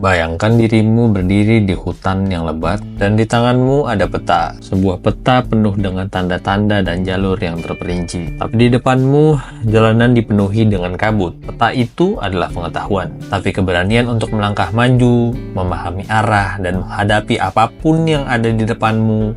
Bayangkan dirimu berdiri di hutan yang lebat dan di tanganmu ada peta. Sebuah peta penuh dengan tanda-tanda dan jalur yang terperinci. Tapi di depanmu, jalanan dipenuhi dengan kabut. Peta itu adalah pengetahuan. Tapi keberanian untuk melangkah maju, memahami arah, dan menghadapi apapun yang ada di depanmu,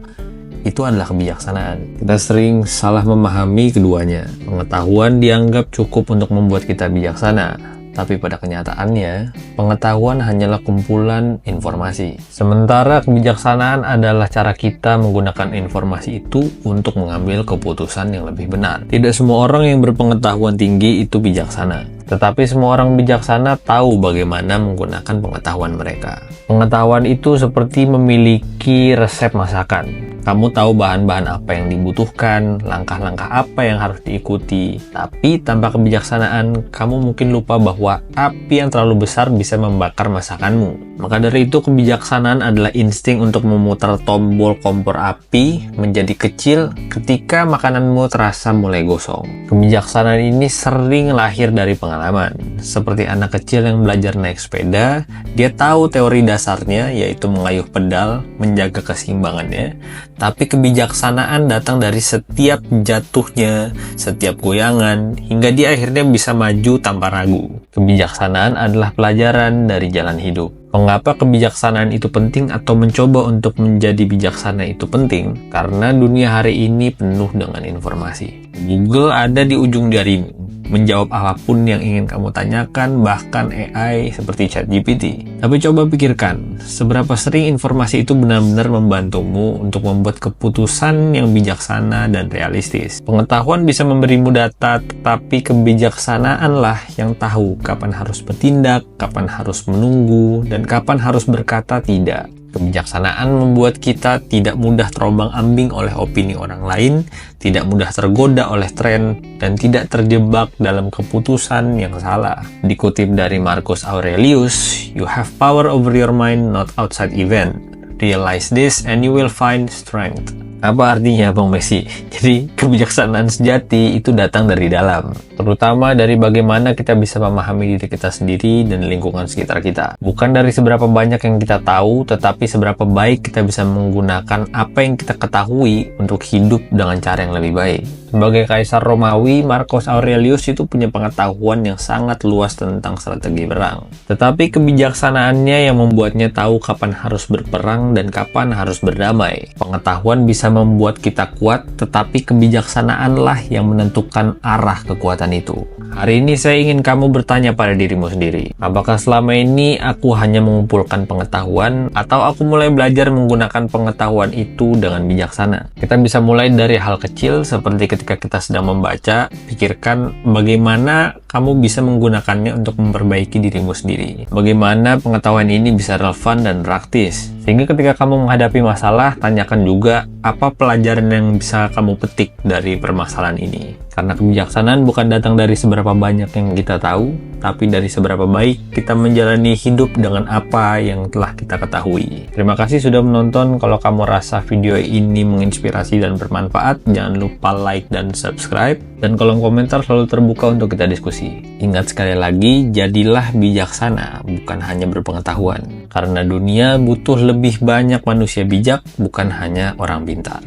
itu adalah kebijaksanaan. Kita sering salah memahami keduanya. Pengetahuan dianggap cukup untuk membuat kita bijaksana. Tapi pada kenyataannya, pengetahuan hanyalah kumpulan informasi. Sementara kebijaksanaan adalah cara kita menggunakan informasi itu untuk mengambil keputusan yang lebih benar. Tidak semua orang yang berpengetahuan tinggi itu bijaksana. Tetapi semua orang bijaksana tahu bagaimana menggunakan pengetahuan mereka. Pengetahuan itu seperti memiliki resep masakan. Kamu tahu bahan-bahan apa yang dibutuhkan, langkah-langkah apa yang harus diikuti. Tapi tanpa kebijaksanaan, kamu mungkin lupa bahwa api yang terlalu besar bisa membakar masakanmu. Maka dari itu, kebijaksanaan adalah insting untuk memutar tombol kompor api menjadi kecil ketika makananmu terasa mulai gosong. Kebijaksanaan ini sering lahir dari pengalaman. Seperti anak kecil yang belajar naik sepeda, dia tahu teori dasarnya, yaitu mengayuh pedal, menjaga keseimbangannya. Tapi kebijaksanaan datang dari setiap jatuhnya, setiap goyangan, hingga dia akhirnya bisa maju tanpa ragu. Kebijaksanaan adalah pelajaran dari jalan hidup. Mengapa kebijaksanaan itu penting atau mencoba untuk menjadi bijaksana itu penting? Karena dunia hari ini penuh dengan informasi. Google ada di ujung jarimu, menjawab apapun yang ingin kamu tanyakan, bahkan AI seperti ChatGPT. Tapi coba pikirkan, seberapa sering informasi itu benar-benar membantumu untuk membuat keputusan yang bijaksana dan realistis. Pengetahuan bisa memberimu data, tetapi kebijaksanaanlah yang tahu kapan harus bertindak, kapan harus menunggu, dan kapan harus berkata tidak. Kebijaksanaan membuat kita tidak mudah terombang-ambing oleh opini orang lain, tidak mudah tergoda oleh tren, dan tidak terjebak dalam keputusan yang salah. Dikutip dari Marcus Aurelius, "You have power over your mind, not outside event. Realize this and you will find strength." Apa artinya, Bang Messi? Jadi, kebijaksanaan sejati itu datang dari dalam, terutama dari bagaimana kita bisa memahami diri kita sendiri dan lingkungan sekitar kita. Bukan dari seberapa banyak yang kita tahu, tetapi seberapa baik kita bisa menggunakan apa yang kita ketahui untuk hidup dengan cara yang lebih baik. Sebagai kaisar Romawi, Marcus Aurelius itu punya pengetahuan yang sangat luas tentang strategi perang. Tetapi kebijaksanaannya yang membuatnya tahu kapan harus berperang dan kapan harus berdamai. Pengetahuan bisa membuat kita kuat, tetapi kebijaksanaanlah yang menentukan arah kekuatan itu. Hari ini saya ingin kamu bertanya pada dirimu sendiri, apakah selama ini aku hanya mengumpulkan pengetahuan, atau aku mulai belajar menggunakan pengetahuan itu dengan bijaksana? Kita bisa mulai dari hal kecil, seperti ketika kita sedang membaca, pikirkan bagaimana kamu bisa menggunakannya untuk memperbaiki dirimu sendiri. Bagaimana pengetahuan ini bisa relevan dan praktis. Sehingga ketika kamu menghadapi masalah, tanyakan juga apa pelajaran yang bisa kamu petik dari permasalahan ini. Karena kebijaksanaan bukan datang dari seberapa banyak yang kita tahu, tapi dari seberapa baik kita menjalani hidup dengan apa yang telah kita ketahui. Terima kasih sudah menonton. Kalau kamu rasa video ini menginspirasi dan bermanfaat, jangan lupa like dan subscribe. Dan kolom komentar selalu terbuka untuk kita diskusi. Ingat sekali lagi, jadilah bijaksana, bukan hanya berpengetahuan. Karena dunia butuh lebih banyak manusia bijak, bukan hanya orang pintar.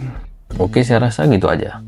Oke, saya rasa gitu aja.